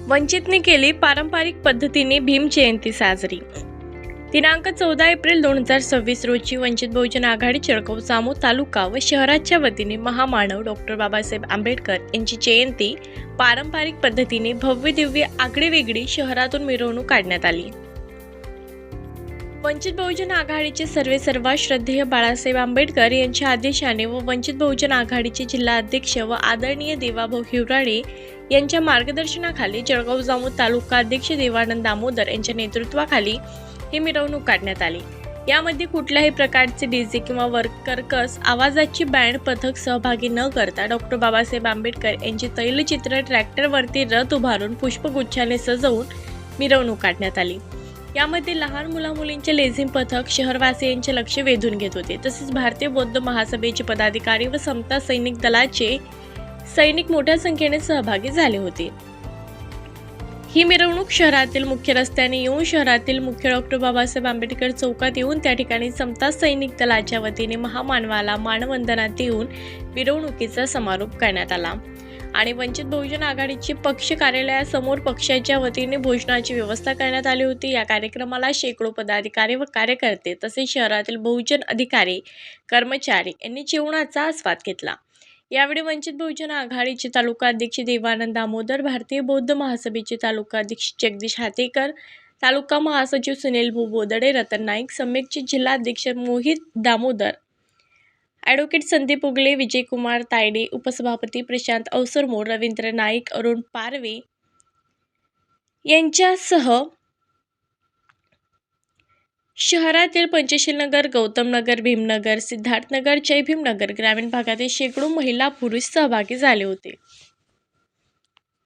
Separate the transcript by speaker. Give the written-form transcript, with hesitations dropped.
Speaker 1: वंचितने केली पारंपरिक पद्धतीने भीम जयंती साजरी। दिनांक 14 एप्रिल 2026 रोजी वंचित बहुजन आघाडी जळगाव जामोद तालुका व शहराच्या वतीने महामानव डॉक्टर बाबासाहेब आंबेडकर यांची जयंती पारंपरिक पद्धतीने भव्य दिव्य आगळीवेगळी शहरातून मिरवणूक काढण्यात आली। वंचित बहुजन आघाडीचे सर्वेसर्वा श्रद्धेय बाळासाहेब आंबेडकर यांच्या आदेशाने व वंचित बहुजन आघाडीचे जिल्हा अध्यक्ष व आदरणीय देवाभाऊ हिवराळे यांच्या मार्गदर्शनाखाली जळगाव जामोद तालुका अध्यक्ष देवानंद दामोदर यांच्या नेतृत्वाखाली ही मिरवणूक काढण्यात आली। यामध्ये कुठल्याही प्रकारचे डीजे किंवा कर्कश आवाजाची बँड पथक सहभागी न करता डॉक्टर बाबासाहेब आंबेडकर यांचे तैलचित्र ट्रॅक्टरवरती रथ उभारून पुष्पगुच्छाने सजवून मिरवणूक काढण्यात आली। यामध्ये लहान मुला-मुलींचे लेझिम पथक शहरवासियांचे लक्ष वेधून घेत होते। तसेच भारतीय बौद्ध महासभेचे पदाधिकारी व समता सैनिक दलाचे सैनिक मोठ्या संख्येने सहभागी झाले होते। ही मिरवणूक शहरातील मुख्य रस्त्याने येऊन शहरातील मुख्य डॉक्टर बाबासाहेब आंबेडकर चौकात येऊन त्या ठिकाणी समता सैनिक दलाच्या वतीने महामानवाला मानवंदना देऊन मिरवणुकीचा समारोप करण्यात आला आणि वंचित बहुजन आघाडीचे पक्ष कार्यालयासमोर पक्षाच्या वतीने भोजनाची व्यवस्था करण्यात आली होती। या कार्यक्रमाला शेकडो पदाधिकारी व कार्यकर्ते तसेच शहरातील बहुजन अधिकारी कर्मचारी यांनी जेवणाचा आस्वाद घेतला। यावेळी वंचित बहुजन आघाडीचे तालुका अध्यक्ष देवानंद दामोदर, भारतीय बौद्ध महासभेचे तालुका अध्यक्ष जगदीश हातेकर, तालुका महासचिव सुनील बोदडे, रतन नाईक, सम्यकचे जिल्हा अध्यक्ष मोहित दामोदर, ॲडव्होकेट संदीप उगले, विजयकुमार तायडे, उपसभापती प्रशांत अवसरमोर, रवींद्र नाईक, अरुण पारवे यांच्यासह शहरातील पंचशीलनगर, गौतमनगर, भीमनगर, सिद्धार्थनगर, जय भीमनगर ग्रामीण भागातील शेकडो महिला पुरुष सहभागी झाले होते।